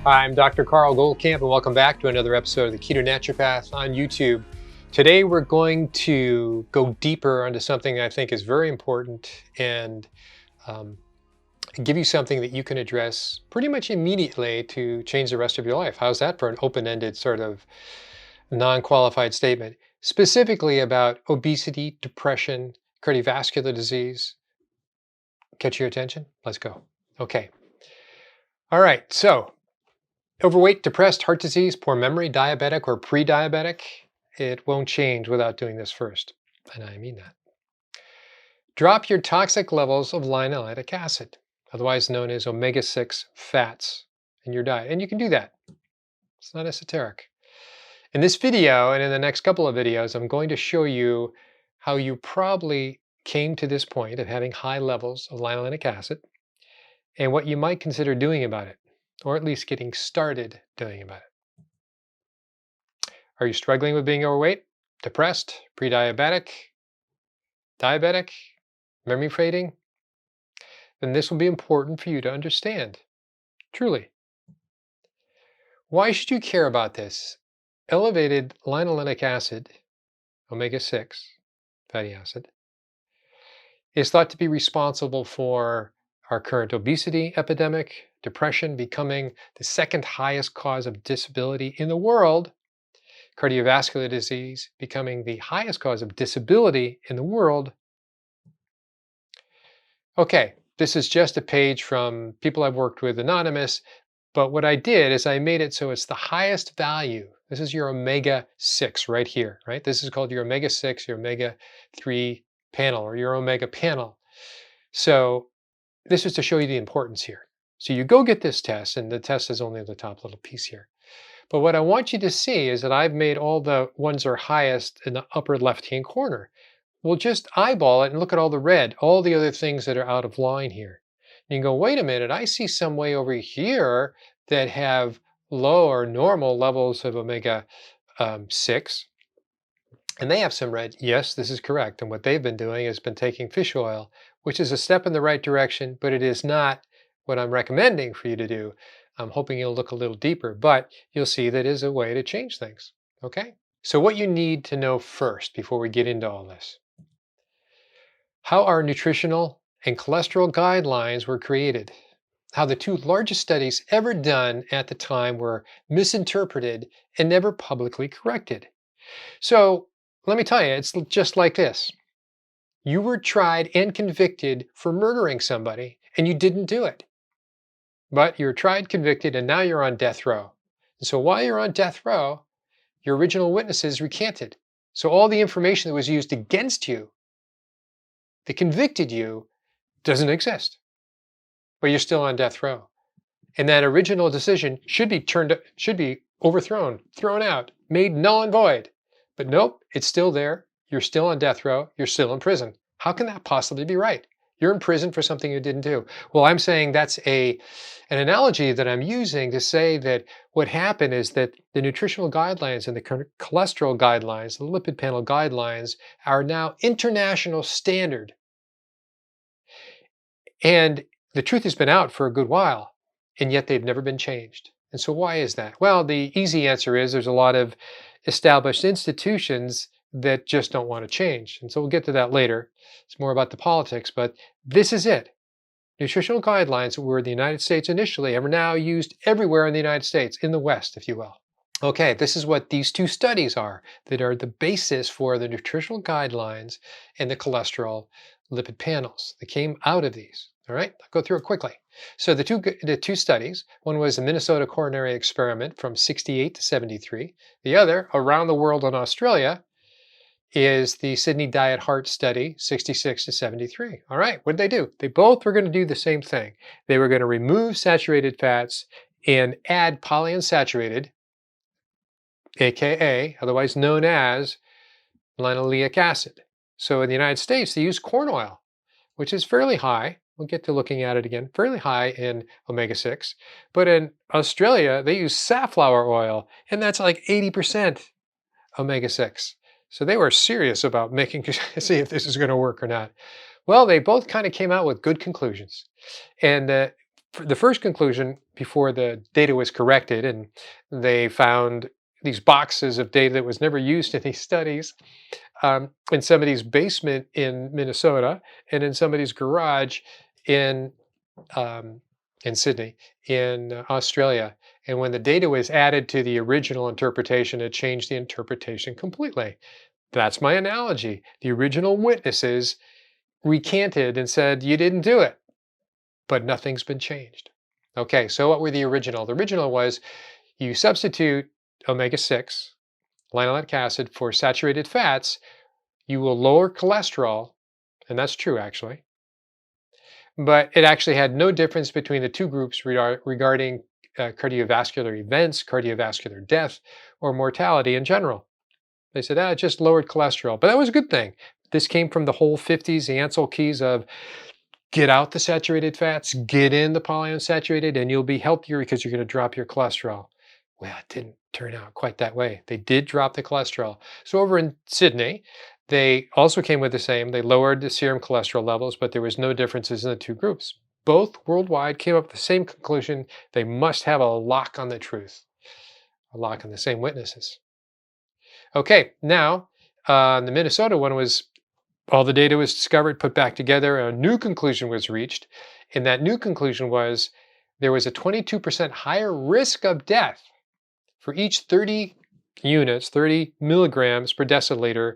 I'm Dr. Carl Goldkamp, and welcome back to another episode of the Keto Naturopath on YouTube. Today we're going to go deeper into something I think is very important and give you something that you can address pretty much immediately to change the rest of your life. How's that for an open-ended sort of non-qualified statement? Specifically about obesity, depression, cardiovascular disease. Catch your attention? Let's go. Okay. All right, so overweight, depressed, heart disease, poor memory, diabetic, or pre-diabetic, it won't change without doing this first. And I mean that. Drop your toxic levels of linoleic acid, otherwise known as omega-6 fats, in your diet. And you can do that. It's not esoteric. In this video and in the next couple of videos, I'm going to show you how you probably came to this point of having high levels of linoleic acid and what you might consider doing about it, or at least getting started doing about it. Are you struggling with being overweight, depressed, pre-diabetic, diabetic, memory fading? Then this will be important for you to understand, truly. Why should you care about this? Elevated linoleic acid, omega-6 fatty acid, is thought to be responsible for our current obesity epidemic, depression becoming the second highest cause of disability in the world, cardiovascular disease becoming the highest cause of disability in the world. Okay, this is just a page from people I've worked with, anonymous, but what I did is I made it so it's the highest value. This is your omega-6 right here, right? This is called your omega-6, your omega-3 panel, or your omega panel. So this is to show you the importance here. So you go get this test, and the test is only the top little piece here. But what I want you to see is that I've made all the ones that are highest in the upper left-hand corner. Well, just eyeball it and look at all the red, all the other things that are out of line here. And you can go, wait a minute, I see some way over here that have low or normal levels of omega-6. And they have some red. Yes, this is correct. And what they've been doing has been taking fish oil, which is a step in the right direction, but it is not what I'm recommending for you to do. I'm hoping you'll look a little deeper, but you'll see that is a way to change things. Okay? So what you need to know first before we get into all this. How our nutritional and cholesterol guidelines were created. How the two largest studies ever done at the time were misinterpreted and never publicly corrected. So let me tell you, it's just like this. You were tried and convicted for murdering somebody, and you didn't do it. But you were tried, convicted, and now you're on death row. And so while you're on death row, your original witnesses recanted. So all the information that was used against you, that convicted you, doesn't exist. But you're still on death row. And that original decision should be overthrown, thrown out, made null and void. But nope, it's still there. You're still on death row. You're still in prison. How can that possibly be right? You're in prison for something you didn't do. Well, I'm saying that's an analogy that I'm using to say that what happened is that the nutritional guidelines and the cholesterol guidelines, the lipid panel guidelines, are now international standard. And the truth has been out for a good while, and yet they've never been changed. And so why is that? Well, the easy answer is there's a lot of established institutions that just don't want to change. And so we'll get to that later. It's more about the politics, but this is it. Nutritional guidelines that were in the United States initially are now used everywhere in the United States, in the West, if you will. Okay, this is what these two studies are that are the basis for the nutritional guidelines and the cholesterol lipid panels that came out of these. All right, I'll go through it quickly. So the two studies, one was the Minnesota Coronary experiment from 68 to 73. The other, around the world in Australia, is the Sydney Diet Heart Study, 66 to 73. All right, what did they do? They both were going to do the same thing. They were going to remove saturated fats and add polyunsaturated, aka, otherwise known as, linoleic acid. So in the United States, they use corn oil, which is fairly high. We'll get to looking at it again, fairly high in omega-6. But in Australia, they use safflower oil, and that's like 80% omega-6. So they were serious about see if this is going to work or not. Well, they both kind of came out with good conclusions. And the the first conclusion, before the data was corrected and they found these boxes of data that was never used in these studies, in somebody's basement in Minnesota and in somebody's garage in um, Sydney, in Australia. And when the data was added to the original interpretation, it changed the interpretation completely. That's my analogy. The original witnesses recanted and said, you didn't do it, but nothing's been changed. Okay, so what were the original? The original was you substitute omega-6, linoleic acid, for saturated fats, you will lower cholesterol, and that's true actually, but it actually had no difference between the two groups regarding cardiovascular events, cardiovascular death, or mortality in general. They said, it just lowered cholesterol, but that was a good thing. This came from the whole 50s, the Ansel keys of get out the saturated fats, get in the polyunsaturated, and you'll be healthier because you're going to drop your cholesterol. Well, it didn't turn out quite that way. They did drop the cholesterol. So over in Sydney, they also came with the same. They lowered the serum cholesterol levels, but there was no differences in the two groups. Both worldwide came up with the same conclusion. They must have a lock on the truth, a lock on the same witnesses. Okay, now the Minnesota one was all the data was discovered, put back together, a new conclusion was reached. And that new conclusion was there was a 22% higher risk of death for each 30 units, 30 milligrams per deciliter,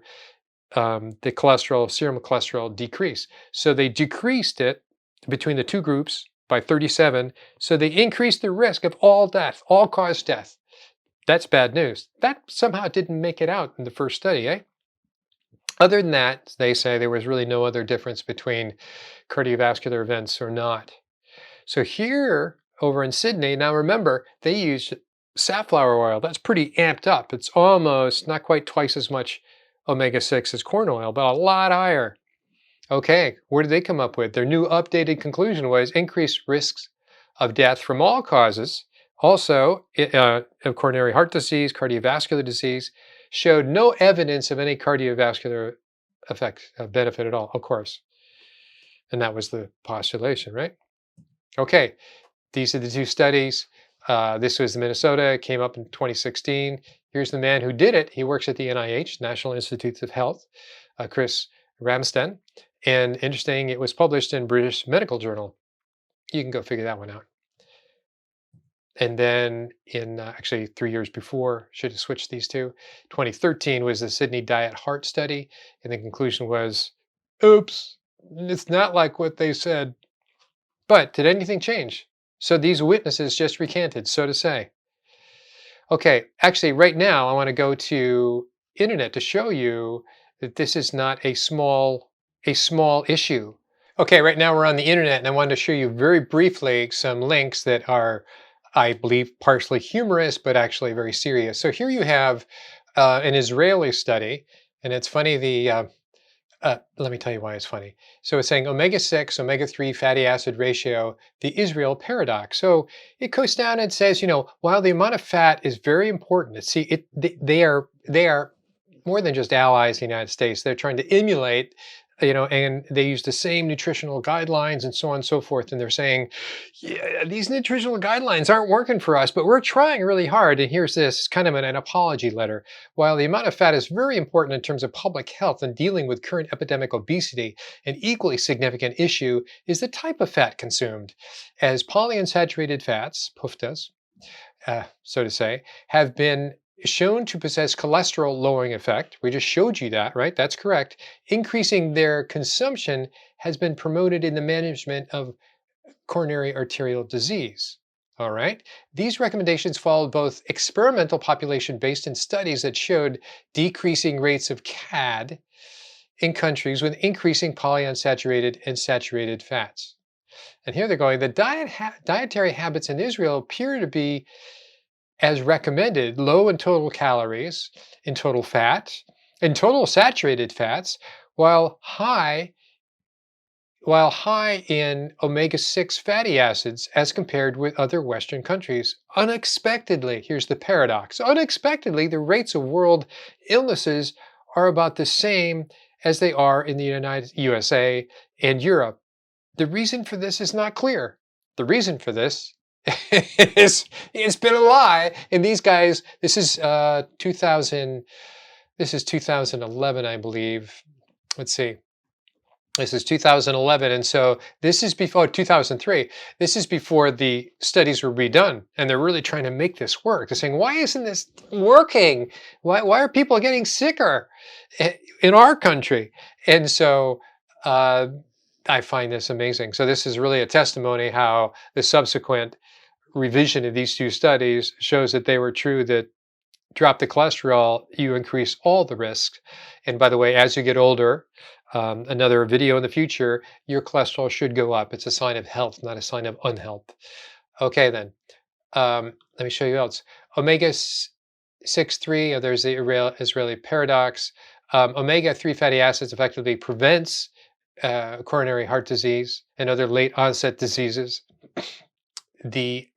the cholesterol, serum cholesterol decrease. So they decreased it between the two groups by 37. So they increased the risk of all death, all cause death. That's bad news. That somehow didn't make it out in the first study, eh? Other than that, they say there was really no other difference between cardiovascular events or not. So here over in Sydney, now remember, they used safflower oil. That's pretty amped up. It's almost not quite twice as much omega-6 as corn oil, but a lot higher. Okay, what did they come up with? Their new updated conclusion was increased risks of death from all causes, also of coronary heart disease, cardiovascular disease, showed no evidence of any cardiovascular effect, benefit at all, of course. And that was the postulation, right? Okay, these are the two studies. This was Minnesota, it came up in 2016. Here's the man who did it. He works at the NIH, National Institutes of Health, Chris Ramsden. And interesting, it was published in British Medical Journal. You can go figure that one out. And then in actually 3 years before, should have switched these two, 2013 was the Sydney Diet Heart Study. And the conclusion was, oops, it's not like what they said. But did anything change? So these witnesses just recanted, so to say. Okay, actually right now I want to go to internet to show you that this is not a small issue. Okay, right now we're on the internet and I wanted to show you very briefly some links that are, I believe, partially humorous, but actually very serious. So here you have an Israeli study, and it's funny, let me tell you why it's funny. So it's saying omega-6, omega-3 fatty acid ratio, the Israel paradox. So it goes down and says, while the amount of fat is very important, they are more than just allies in the United States. They're trying to emulate, and they use the same nutritional guidelines and so on and so forth. And they're saying, yeah, these nutritional guidelines aren't working for us, but we're trying really hard. And here's this kind of an apology letter. While the amount of fat is very important in terms of public health and dealing with current epidemic obesity, an equally significant issue is the type of fat consumed, as polyunsaturated fats, PUFAs, so to say, have been shown to possess cholesterol lowering effect. We just showed you that, right? That's correct. Increasing their consumption has been promoted in the management of coronary arterial disease. All right. These recommendations followed both experimental population-based and studies that showed decreasing rates of CAD in countries with increasing polyunsaturated and saturated fats. And here they're going, the dietary habits in Israel appear to be as recommended, low in total calories, in total fat, in total saturated fats, while high in omega-6 fatty acids as compared with other Western countries. Unexpectedly, here's the paradox, unexpectedly, the rates of world illnesses are about the same as they are in the USA and Europe. The reason for this is not clear. The reason for this is it's been a lie. And these guys, this is 2000, this is 2011, I believe. Let's see. This is 2011, and so this is before 2003. This is before the studies were redone, and they're really trying to make this work. They're saying, "Why isn't this working? Why are people getting sicker in our country?" And so I find this amazing. So this is really a testimony how the subsequent revision of these two studies shows that they were true. That drop the cholesterol, you increase all the risks. And by the way, as you get older, another video in the future, your cholesterol should go up. It's a sign of health, not a sign of unhealth. Okay, then. Let me show you else. Omega-6,3, there's the Israeli paradox. Omega-3 fatty acids effectively prevents coronary heart disease and other late onset diseases. They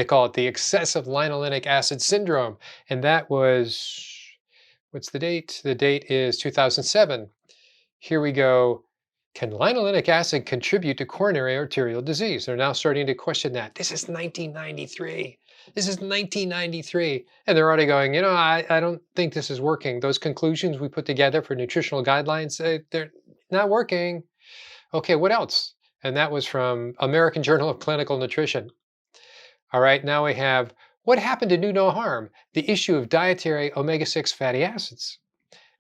call it the excessive linoleic acid syndrome. And that was, what's the date? The date is 2007. Here we go. Can linoleic acid contribute to coronary arterial disease? They're now starting to question that. This is 1993. This is 1993. And they're already going, I don't think this is working. Those conclusions we put together for nutritional guidelines, they're not working. Okay, what else? And that was from American Journal of Clinical Nutrition. All right, now we have what happened to do no harm? The issue of dietary omega-6 fatty acids.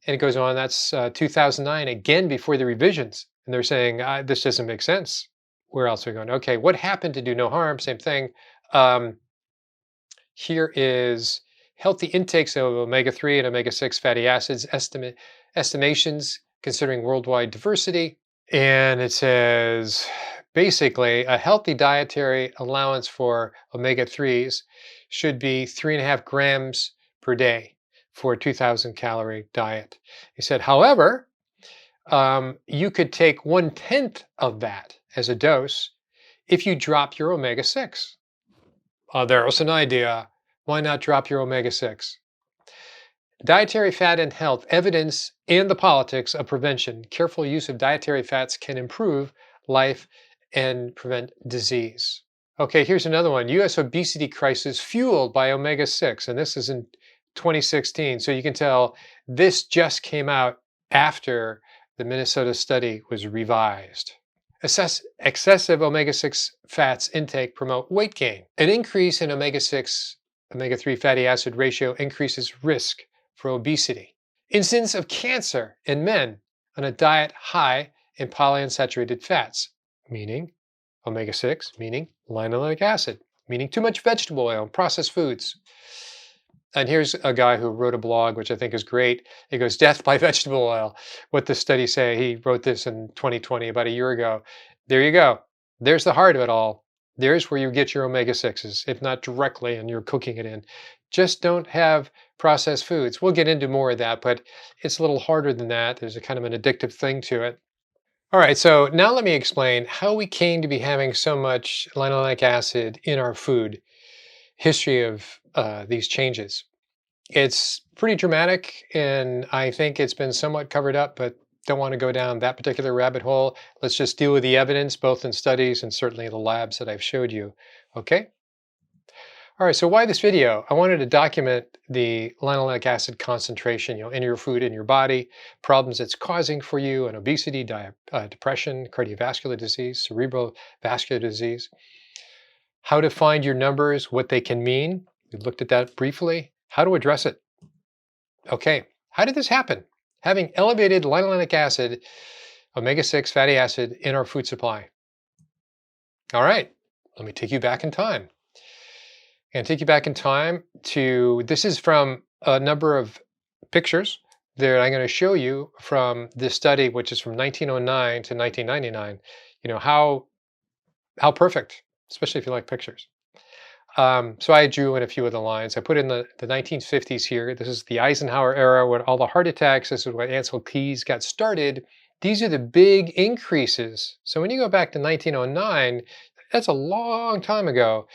And it goes on, that's 2009, again before the revisions. And they're saying, this doesn't make sense. Where else are we going? Okay, what happened to do no harm? Same thing. Here is healthy intakes of omega-3 and omega-6 fatty acids, estimations considering worldwide diversity. And it says, basically, a healthy dietary allowance for omega-3s should be 3.5 grams per day for a 2,000 calorie diet. He said, however, you could take 1/10 of that as a dose if you drop your omega-6. There's an idea. Why not drop your omega-6? Dietary fat and health, evidence and the politics of prevention. Careful use of dietary fats can improve life and prevent disease. Okay, here's another one. U.S. obesity crisis fueled by omega-6. And this is in 2016. So you can tell this just came out after the Minnesota study was revised. Excessive omega-6 fats intake promote weight gain. An increase in omega-6, omega-3 fatty acid ratio increases risk for obesity. Incidence of cancer in men on a diet high in polyunsaturated fats, meaning omega-6, meaning linoleic acid, meaning too much vegetable oil and processed foods. And here's a guy who wrote a blog, which I think is great. It goes, death by vegetable oil. What the studies say. He wrote this in 2020, about a year ago. There you go. There's the heart of it all. There's where you get your omega-6s, if not directly, and you're cooking it in. Just don't have processed foods. We'll get into more of that, but it's a little harder than that. There's a kind of an addictive thing to it. All right, so now let me explain how we came to be having so much linoleic acid in our food. History of these changes. It's pretty dramatic, and I think it's been somewhat covered up, but don't want to go down that particular rabbit hole. Let's just deal with the evidence, both in studies and certainly the labs that I've showed you. Okay? All right, so why this video? I wanted to document the linoleic acid concentration, in your food, in your body, problems it's causing for you, and obesity, depression, cardiovascular disease, cerebral vascular disease. How to find your numbers, what they can mean. We looked at that briefly. How to address it. Okay, how did this happen? Having elevated linoleic acid, omega-6 fatty acid in our food supply. All right, let me take you back in time. And take you back in time to, this is from a number of pictures that I'm going to show you from this study, which is from 1909 to 1999. How perfect, especially if you like pictures. So I drew in a few of the lines. I put in the 1950s here. This is the Eisenhower era when all the heart attacks, this is when Ancel Keys got started. These are the big increases. So when you go back to 1909, that's a long time ago.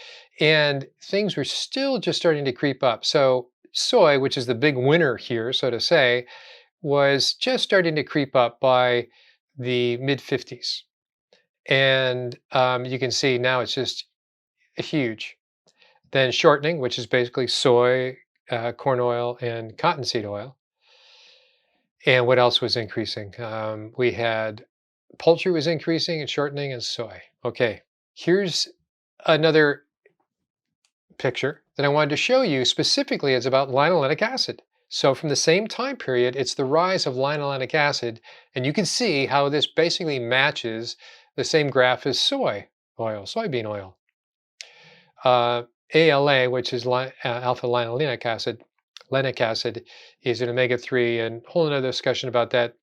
And things were still just starting to creep up. So soy, which is the big winner here, so to say, was just starting to creep up by the mid-50s. And you can see now it's just huge. Then shortening, which is basically soy, corn oil, and cottonseed oil. And what else was increasing? We had poultry was increasing and shortening and soy. Okay, here's another picture that I wanted to show you specifically. It's about linoleic acid. So from the same time period, it's the rise of linoleic acid, and you can see how this basically matches the same graph as soy oil, soybean oil. ALA, which is alpha linolenic acid, lenic acid, is an omega-3, and a whole another discussion about that.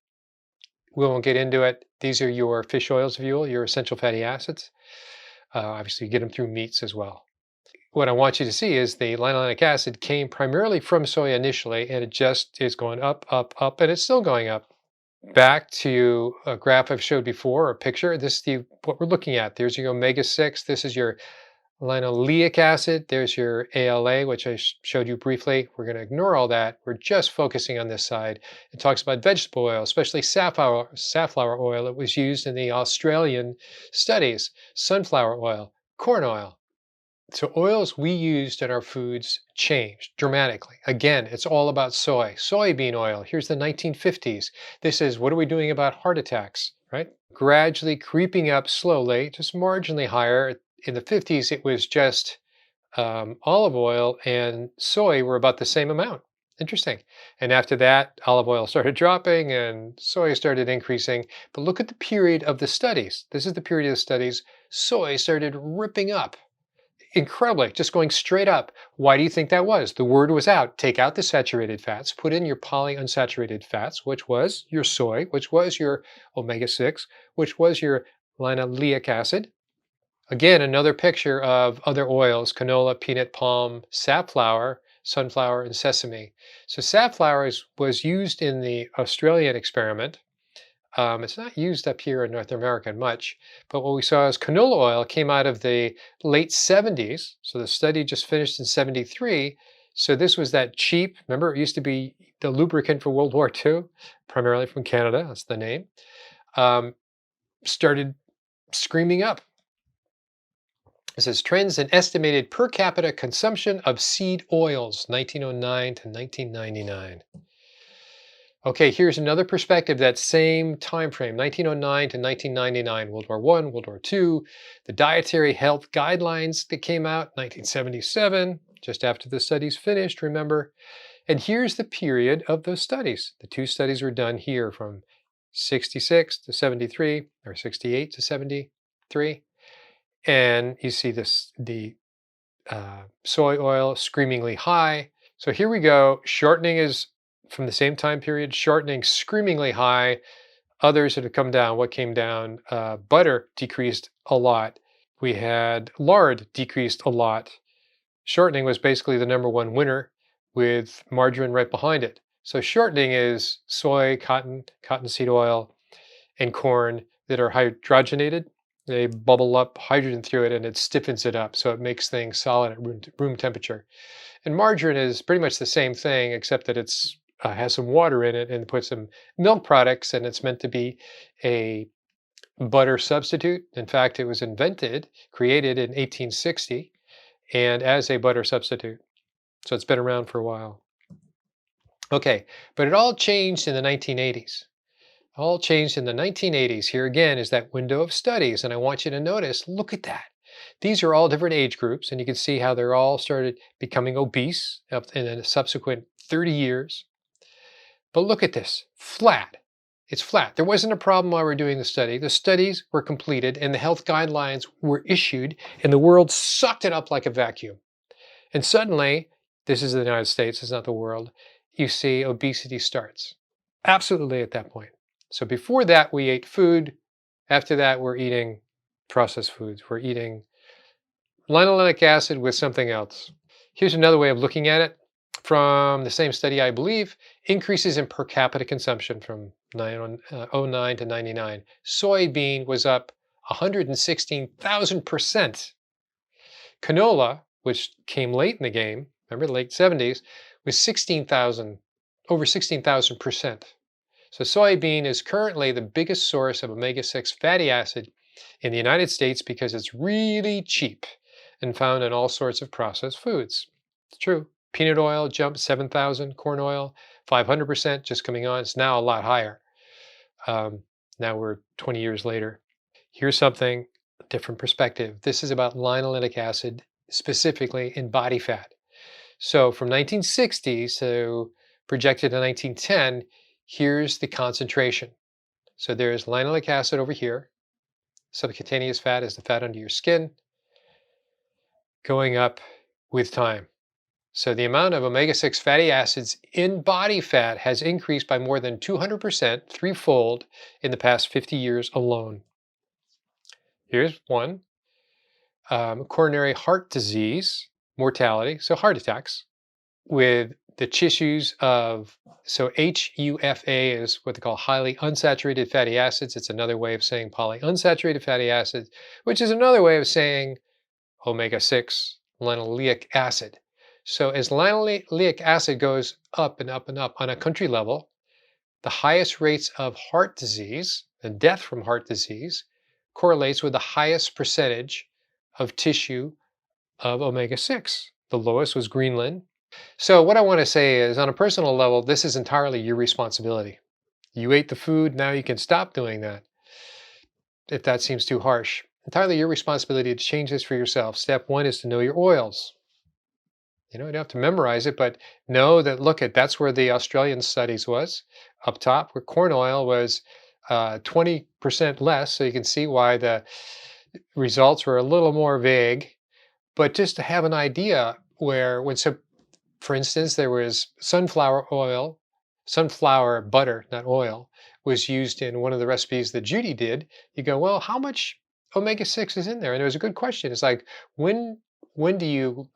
We won't get into it. These are your fish oils fuel, your essential fatty acids. Obviously, you get them through meats as well. What I want you to see is the linoleic acid came primarily from soy initially, and it just is going up, up, up, and it's still going up. Back to a graph I've showed before, a picture. This is what we're looking at. There's your omega-6. This is your linoleic acid. There's your ALA, which I showed you briefly. We're going to ignore all that. We're just focusing on this side. It talks about vegetable oil, especially safflower oil. It was used in the Australian studies, sunflower oil, corn oil. So oils we used in our foods changed dramatically. Again, it's all about soy. Soybean oil, here's the 1950s. This is what are we doing about heart attacks, right? Gradually creeping up slowly, just marginally higher. In the 50s, it was just olive oil and soy were about the same amount. Interesting. And after that, olive oil started dropping and soy started increasing. But look at the period of the studies. This is the period of the studies. Soy started ripping up incredibly, just going straight up. Why do you think that was? The word was out. Take out the saturated fats, put in your polyunsaturated fats, which was your soy, which was your omega-6, which was your linoleic acid. Again, another picture of other oils, canola, peanut, palm, safflower, sunflower, and sesame. So safflower was used in the Australian experiment. It's not used up here in North America much, but what we saw is canola oil came out of the late 70s. So the study just finished in 73. So this was that cheap, remember it used to be the lubricant for World War II, primarily from Canada, that's the name, started screaming up. It says trends in estimated per capita consumption of seed oils, 1909 to 1999. Okay, here's another perspective, that same time frame, 1909 to 1999, World War I, World War II, the dietary health guidelines that came out, 1977, just after the studies finished, remember. And here's the period of those studies. The two studies were done here from 66 to 73, or 68 to 73. And you see this, the soy oil screamingly high. So here we go, shortening is from the same time period, shortening screamingly high. Others that have come down, what came down? Butter decreased a lot. We had lard decreased a lot. Shortening was basically the number one winner with margarine right behind it. So shortening is soy, cottonseed oil, and corn that are hydrogenated. They bubble up hydrogen through it and it stiffens it up. So it makes things solid at room temperature. And margarine is pretty much the same thing, except that it's has some water in it and put some milk products, and it's meant to be a butter substitute. In fact, it was created in 1860, and as a butter substitute. So it's been around for a while. Okay, but it all changed in the 1980s. All changed in the 1980s. Here again is that window of studies, and I want you to notice, look at that. These are all different age groups, and you can see how they're all started becoming obese in the subsequent 30 years. But look at this, flat. It's flat. There wasn't a problem while we were doing the study. The studies were completed and the health guidelines were issued, and the world sucked it up like a vacuum. And suddenly, this is the United States, it's not the world, you see obesity starts. Absolutely at that point. So before that, we ate food. After that, we're eating processed foods. We're eating linoleic acid with something else. Here's another way of looking at it. From the same study, I believe, increases in per capita consumption from 09 to 99. Soybean was up 116,000%. Canola, which came late in the game, remember the late 70s, was over 16,000%. So soybean is currently the biggest source of omega-6 fatty acid In the United States, because it's really cheap and found in all sorts of processed foods. It's true. Peanut oil jumped 7,000, corn oil 500%, just coming on. It's now a lot higher. Now we're 20 years later. Here's something, different perspective. This is about linoleic acid, specifically in body fat. So from 1960 to projected to 1910, here's the concentration. So there's linoleic acid over here. Subcutaneous fat is the fat under your skin, going up with time. So the amount of omega-6 fatty acids in body fat has increased by more than 200%, threefold, in the past 50 years alone. Here's one. Coronary heart disease, mortality, so heart attacks, with the tissues of, so HUFA is what they call highly unsaturated fatty acids. It's another way of saying polyunsaturated fatty acids, which is another way of saying omega-6 linoleic acid. So as linoleic acid goes up and up and up on a country level, the highest rates of heart disease and death from heart disease correlates with the highest percentage of tissue of omega-6. The lowest was Greenland. So what I want to say is, on a personal level, this is entirely your responsibility. You ate the food, now you can stop doing that, if that seems too harsh. Entirely your responsibility to change this for yourself. Step one is to know your oils. You don't have to memorize it, but know that, that's where the Australian studies was, up top, where corn oil was 20% less. So you can see why the results were a little more vague. But just to have an idea where, for instance, there was sunflower butter, not oil, was used in one of the recipes that Judy did. You go, well, how much omega-6 is in there? And it was a good question. It's like, when do you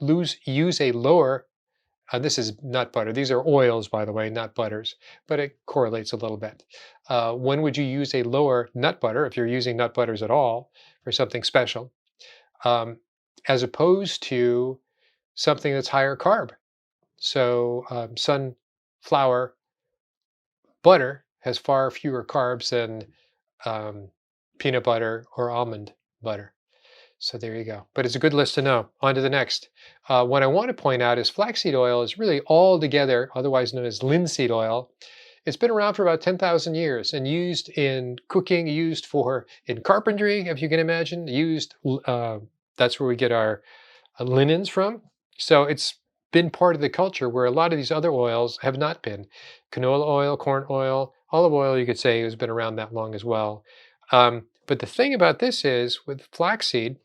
use a lower, this is nut butter. These are oils, by the way, not butters, but it correlates a little bit. When would you use a lower nut butter, if you're using nut butters at all, for something special, as opposed to something that's higher carb? So sunflower butter has far fewer carbs than peanut butter or almond butter. So there you go. But it's a good list to know. On to the next. What I want to point out is flaxseed oil is really altogether, otherwise known as linseed oil. It's been around for about 10,000 years and used in cooking, used in carpentry, if you can imagine. That's where we get our linens from. So it's been part of the culture where a lot of these other oils have not been. Canola oil, corn oil, olive oil, you could say, has been around that long as well. But the thing about this is, with flaxseed,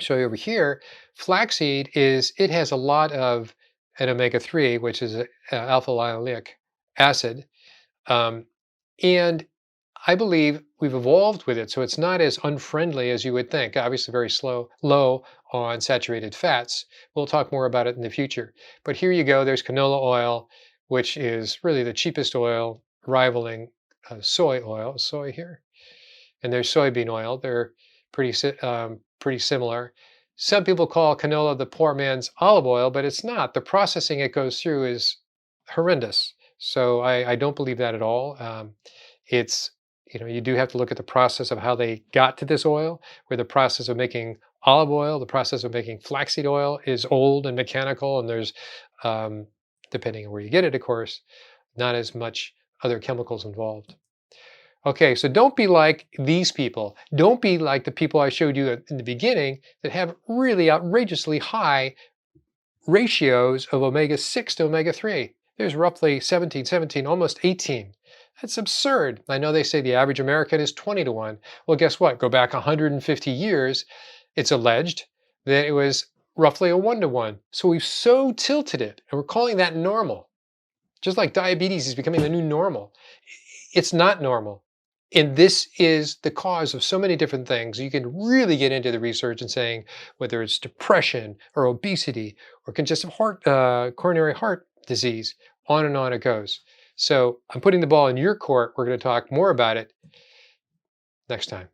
show you over here, flaxseed it has a lot of an omega-3, which is alpha linoleic acid. And I believe we've evolved with it, so it's not as unfriendly as you would think. Obviously very low on saturated fats. We'll talk more about it in the future. But here you go, there's canola oil, which is really the cheapest oil, rivaling soy here. And there's soybean oil. They're pretty similar. Some people call canola the poor man's olive oil, but it's not. The processing it goes through is horrendous. So I don't believe that at all. You do have to look at the process of how they got to this oil, where the process of making olive oil, the process of making flaxseed oil is old and mechanical, and there's, depending on where you get it, of course, not as much other chemicals involved. Okay, so don't be like these people. Don't be like the people I showed you in the beginning that have really outrageously high ratios of omega-6 to omega-3. There's roughly 17, almost 18. That's absurd. I know they say the average American is 20 to 1. Well, guess what? Go back 150 years, it's alleged that it was roughly a 1 to 1. So we've so tilted it, and we're calling that normal. Just like diabetes is becoming the new normal. It's not normal. And this is the cause of so many different things. You can really get into the research and saying whether it's depression or obesity or congestive coronary heart disease, on and on it goes. So I'm putting the ball in your court. We're going to talk more about it next time.